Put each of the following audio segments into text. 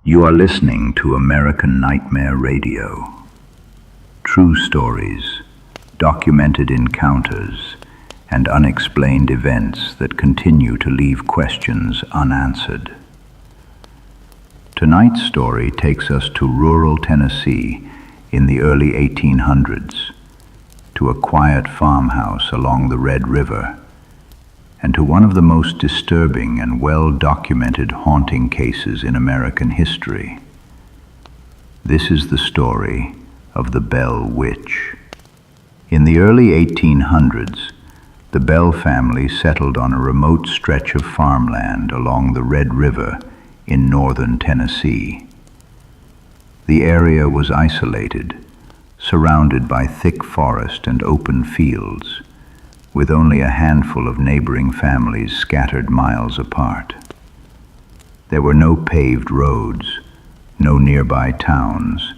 You are listening to American Nightmare Radio. True stories, documented encounters, and unexplained events that continue to leave questions unanswered. Tonight's story takes us to rural Tennessee in the early 1800s, to a quiet farmhouse along the Red River, and to one of the most disturbing and well-documented haunting cases in American history. This is the story of the Bell Witch. In the early 1800s, the Bell family settled on a remote stretch of farmland along the Red River in northern Tennessee. The area was isolated, surrounded by thick forest and open fields, with only a handful of neighboring families scattered miles apart. There were no paved roads, no nearby towns,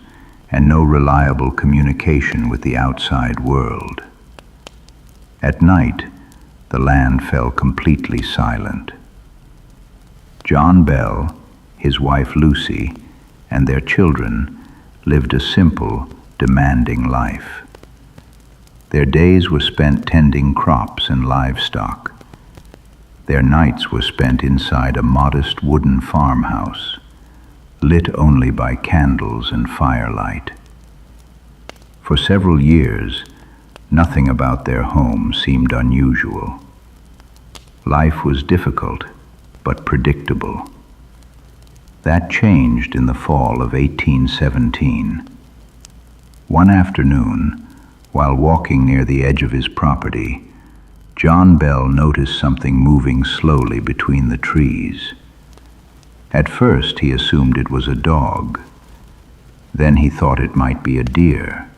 and no reliable communication with the outside world. At night, the land fell completely silent. John Bell, his wife Lucy, and their children lived a simple, demanding life. Their days were spent tending crops and livestock. Their nights were spent inside a modest wooden farmhouse, lit only by candles and firelight. For several years, nothing about their home seemed unusual. Life was difficult, but predictable. That changed in the fall of 1817. One afternoon, while walking near the edge of his property, John Bell noticed something moving slowly between the trees. At first he assumed it was a dog. Then he thought it might be a deer.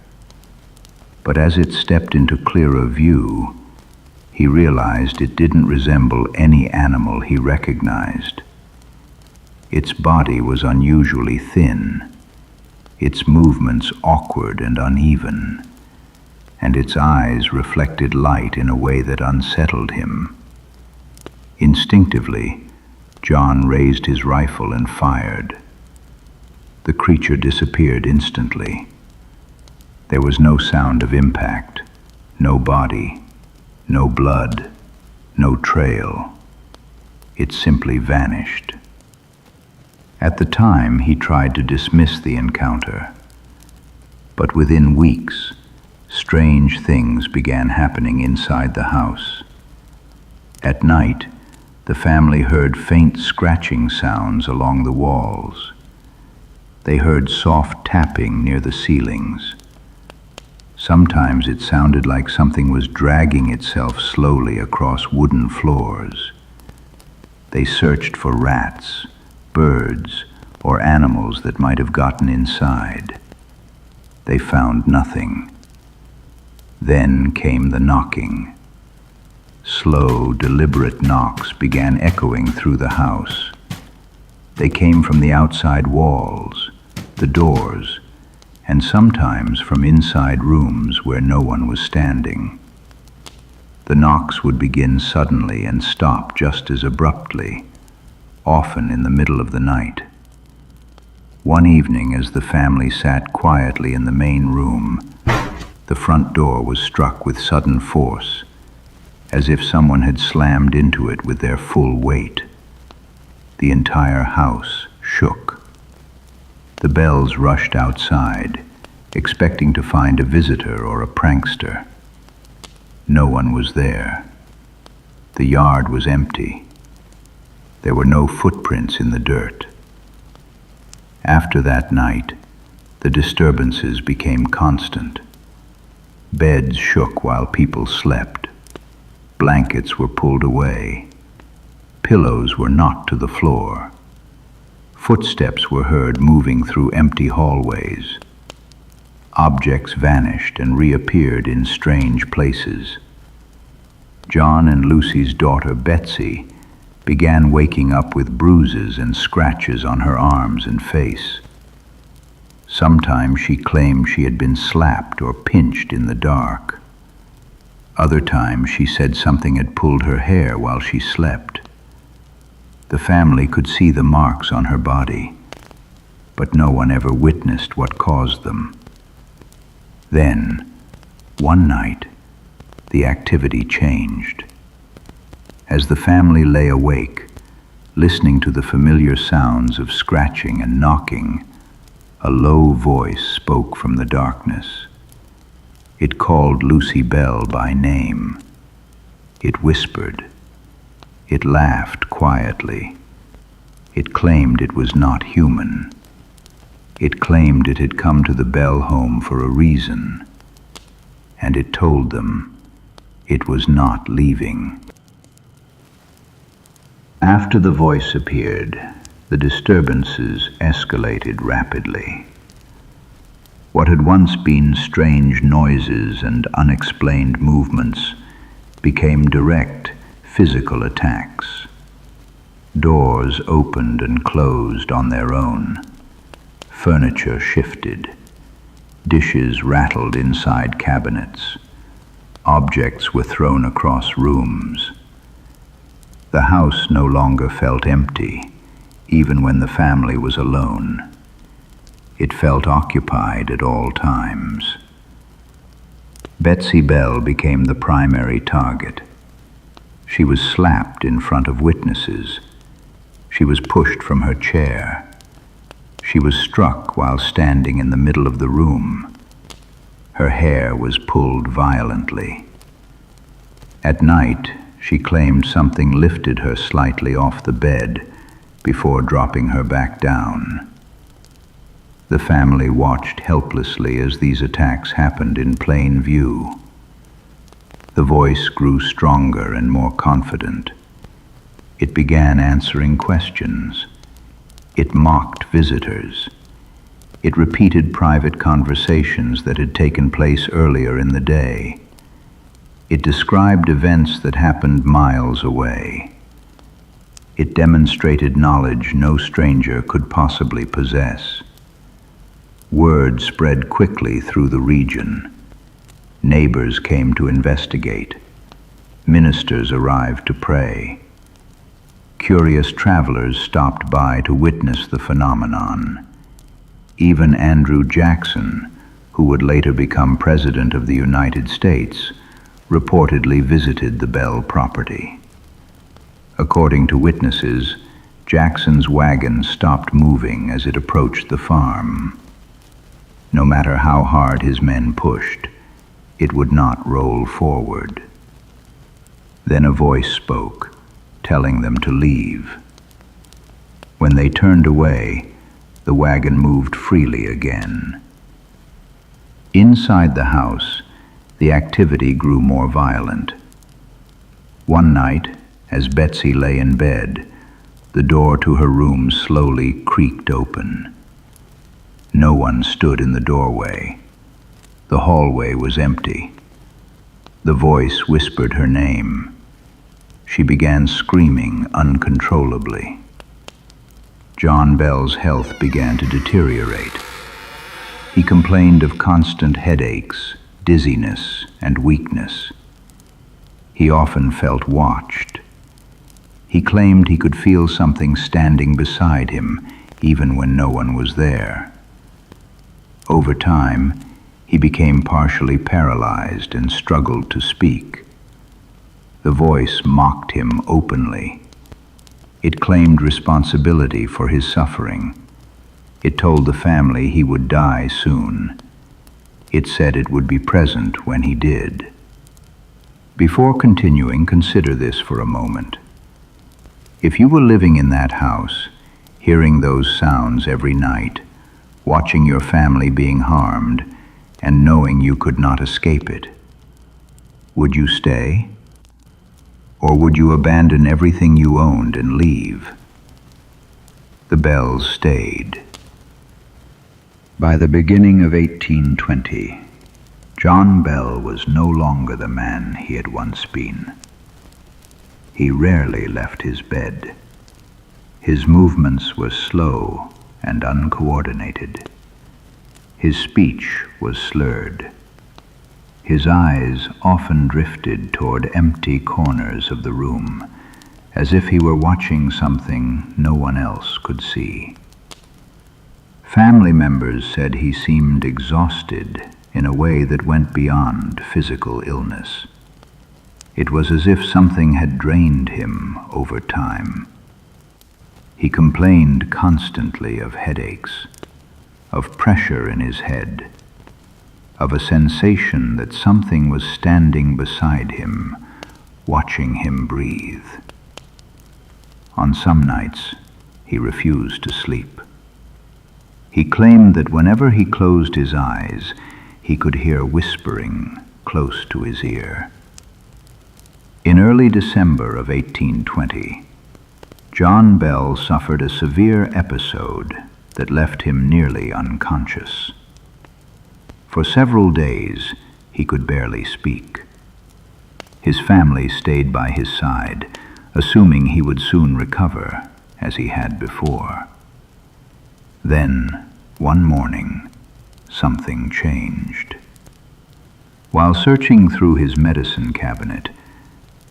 But as it stepped into clearer view, he realized it didn't resemble any animal he recognized. Its body was unusually thin, its movements awkward and uneven, and its eyes reflected light in a way that unsettled him. Instinctively, John raised his rifle and fired. The creature disappeared instantly. There was no sound of impact, no body, no blood, no trail. It simply vanished. At the time, he tried to dismiss the encounter, but within weeks, strange things began happening inside the house. At night, the family heard faint scratching sounds along the walls. They heard soft tapping near the ceilings. Sometimes it sounded like something was dragging itself slowly across wooden floors. They searched for rats, birds, or animals that might have gotten inside. They found nothing. Then came the knocking. Slow, deliberate knocks began echoing through the house. They came from the outside walls, the doors, and sometimes from inside rooms where no one was standing. The knocks would begin suddenly and stop just as abruptly, often in the middle of the night. One evening, as the family sat quietly in the main room, the front door was struck with sudden force, as if someone had slammed into it with their full weight. The entire house shook. The Bells rushed outside, expecting to find a visitor or a prankster. No one was there. The yard was empty. There were no footprints in the dirt. After that night, the disturbances became constant. Beds shook while people slept. Blankets were pulled away. Pillows were knocked to the floor. Footsteps were heard moving through empty hallways. Objects vanished and reappeared in strange places. John and Lucy's daughter, Betsy, began waking up with bruises and scratches on her arms and face. Sometimes she claimed she had been slapped or pinched in the dark. Other times she said something had pulled her hair while she slept. The family could see the marks on her body, but no one ever witnessed what caused them. Then, one night, the activity changed. As the family lay awake, listening to the familiar sounds of scratching and knocking, a low voice spoke from the darkness. It called Lucy Bell by name. It whispered. It laughed quietly. It claimed it was not human. It claimed it had come to the Bell home for a reason, and it told them it was not leaving. After the voice appeared, the disturbances escalated rapidly. What had once been strange noises and unexplained movements became direct physical attacks. Doors opened and closed on their own. Furniture shifted. Dishes rattled inside cabinets. Objects were thrown across rooms. The house no longer felt empty, even when the family was alone. It felt occupied at all times. Betsy Bell became the primary target. She was slapped in front of witnesses. She was pushed from her chair. She was struck while standing in the middle of the room. Her hair was pulled violently. At night, she claimed something lifted her slightly off the bed before dropping her back down. The family watched helplessly as these attacks happened in plain view. The voice grew stronger and more confident. It began answering questions. It mocked visitors. It repeated private conversations that had taken place earlier in the day. It described events that happened miles away. It demonstrated knowledge no stranger could possibly possess. Word spread quickly through the region. Neighbors came to investigate. Ministers arrived to pray. Curious travelers stopped by to witness the phenomenon. Even Andrew Jackson, who would later become President of the United States, reportedly visited the Bell property. According to witnesses, Jackson's wagon stopped moving as it approached the farm. No matter how hard his men pushed, it would not roll forward. Then a voice spoke, telling them to leave. When they turned away, the wagon moved freely again. Inside the house, the activity grew more violent. One night, as Betsy lay in bed, the door to her room slowly creaked open. No one stood in the doorway. The hallway was empty. The voice whispered her name. She began screaming uncontrollably. John Bell's health began to deteriorate. He complained of constant headaches, dizziness, and weakness. He often felt watched. He claimed he could feel something standing beside him, even when no one was there. Over time, he became partially paralyzed and struggled to speak. The voice mocked him openly. It claimed responsibility for his suffering. It told the family he would die soon. It said it would be present when he did. Before continuing, consider this for a moment. If you were living in that house, hearing those sounds every night, watching your family being harmed, and knowing you could not escape it, would you stay? Or would you abandon everything you owned and leave? The Bells stayed. By the beginning of 1820, John Bell was no longer the man he had once been. He rarely left his bed. His movements were slow and uncoordinated. His speech was slurred. His eyes often drifted toward empty corners of the room, as if he were watching something no one else could see. Family members said he seemed exhausted in a way that went beyond physical illness. It was as if something had drained him over time. He complained constantly of headaches, of pressure in his head, of a sensation that something was standing beside him, watching him breathe. On some nights, he refused to sleep. He claimed that whenever he closed his eyes, he could hear whispering close to his ear. In early December of 1820, John Bell suffered a severe episode that left him nearly unconscious. For several days, he could barely speak. His family stayed by his side, assuming he would soon recover, as he had before. Then, one morning, something changed. While searching through his medicine cabinet,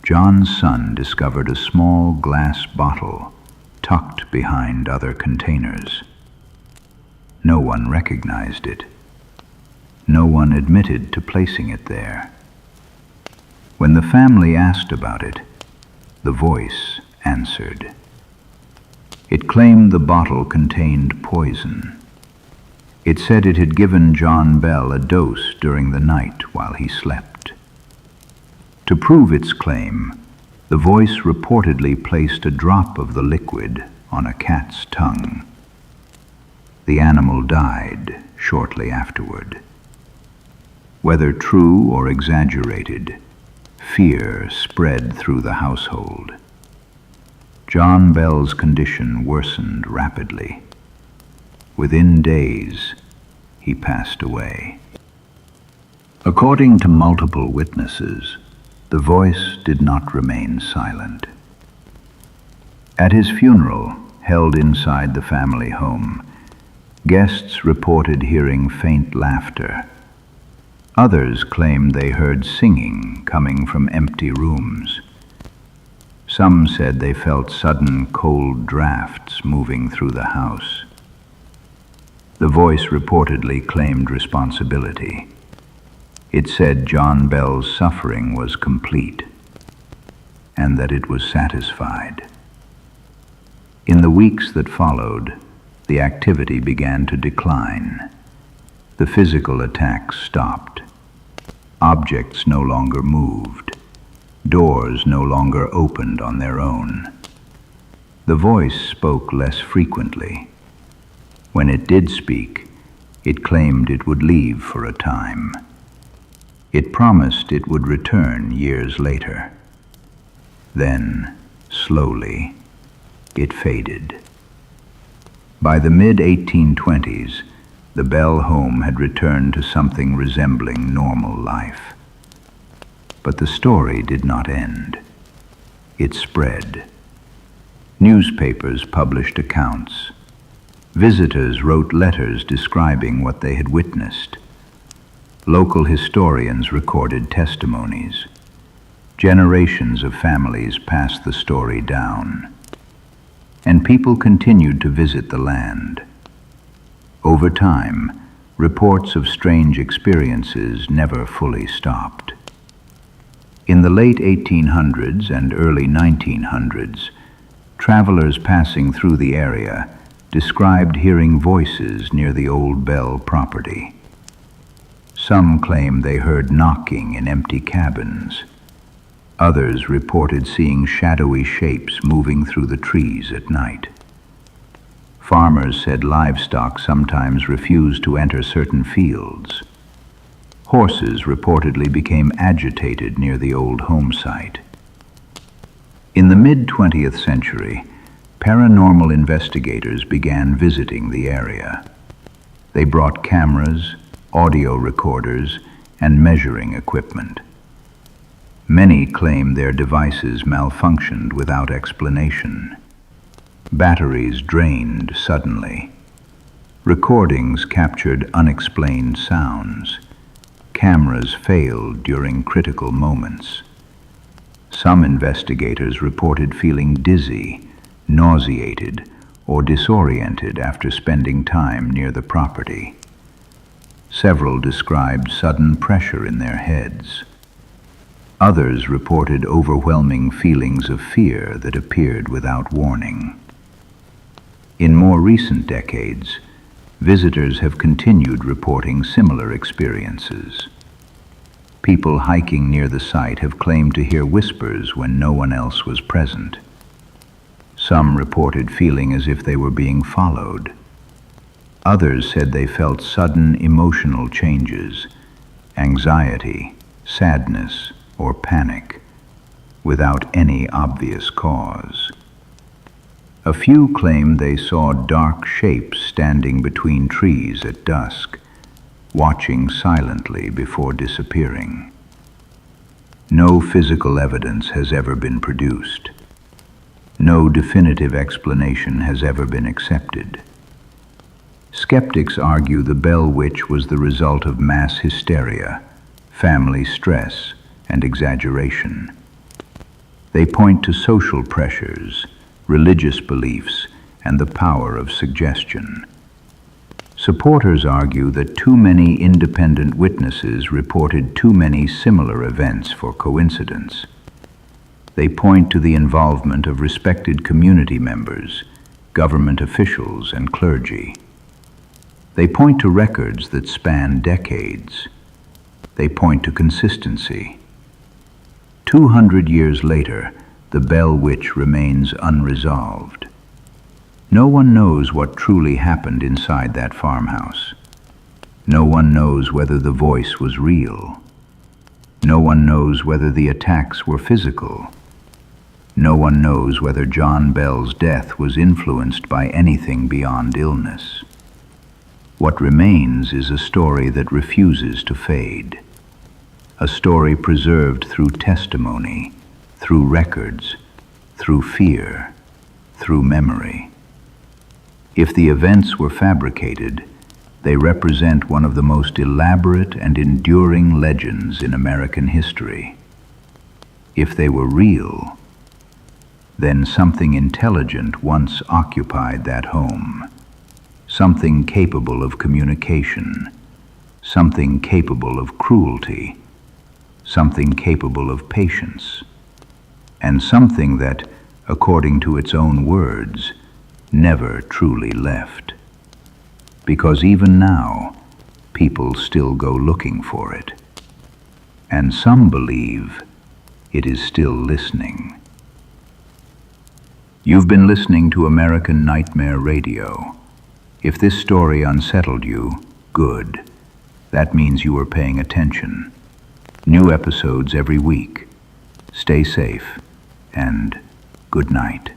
John's son discovered a small glass bottle tucked behind other containers. No one recognized it. No one admitted to placing it there. When the family asked about it, the voice answered. It claimed the bottle contained poison. It said it had given John Bell a dose during the night while he slept. To prove its claim, the voice reportedly placed a drop of the liquid on a cat's tongue. The animal died shortly afterward. Whether true or exaggerated, fear spread through the household. John Bell's condition worsened rapidly. Within days, he passed away. According to multiple witnesses, the voice did not remain silent. At his funeral, held inside the family home, guests reported hearing faint laughter. Others claimed they heard singing coming from empty rooms. Some said they felt sudden cold drafts moving through the house. The voice reportedly claimed responsibility. It said John Bell's suffering was complete and that it was satisfied. In the weeks that followed, the activity began to decline. The physical attacks stopped. Objects no longer moved. Doors no longer opened on their own. The voice spoke less frequently. When it did speak, it claimed it would leave for a time. It promised it would return years later. Then, slowly, it faded. By the mid-1820s, the Bell home had returned to something resembling normal life. But the story did not end. It spread. Newspapers published accounts. Visitors wrote letters describing what they had witnessed. Local historians recorded testimonies. Generations of families passed the story down. And people continued to visit the land. Over time, reports of strange experiences never fully stopped. In the late 1800s and early 1900s, travelers passing through the area described hearing voices near the old Bell property. Some claimed they heard knocking in empty cabins. Others reported seeing shadowy shapes moving through the trees at night. Farmers said livestock sometimes refused to enter certain fields. Horses reportedly became agitated near the old home site. In the mid-20th century, paranormal investigators began visiting the area. They brought cameras, audio recorders, and measuring equipment. Many claimed their devices malfunctioned without explanation. Batteries drained suddenly. Recordings captured unexplained sounds. Cameras failed during critical moments. Some investigators reported feeling dizzy, nauseated, or disoriented after spending time near the property. Several described sudden pressure in their heads. Others reported overwhelming feelings of fear that appeared without warning. In more recent decades, visitors have continued reporting similar experiences. People hiking near the site have claimed to hear whispers when no one else was present. Some reported feeling as if they were being followed. Others said they felt sudden emotional changes, anxiety, sadness, or panic, without any obvious cause. A few claimed they saw dark shapes standing between trees at dusk, watching silently before disappearing. No physical evidence has ever been produced. No definitive explanation has ever been accepted. Skeptics argue the Bell Witch was the result of mass hysteria, family stress, and exaggeration. They point to social pressures, religious beliefs, and the power of suggestion. Supporters argue that too many independent witnesses reported too many similar events for coincidence. They point to the involvement of respected community members, government officials, and clergy. They point to records that span decades. They point to consistency. 200 years later, the Bell Witch remains unresolved. No one knows what truly happened inside that farmhouse. No one knows whether the voice was real. No one knows whether the attacks were physical. No one knows whether John Bell's death was influenced by anything beyond illness. What remains is a story that refuses to fade. A story preserved through testimony, through records, through fear, through memory. If the events were fabricated, they represent one of the most elaborate and enduring legends in American history. If they were real, then something intelligent once occupied that home. Something capable of communication, something capable of cruelty, something capable of patience, and something that, according to its own words, never truly left. Because even now, people still go looking for it. And some believe it is still listening. You've been listening to American Nightmare Radio. If this story unsettled you, good. That means you were paying attention. New episodes every week. Stay safe, and good night.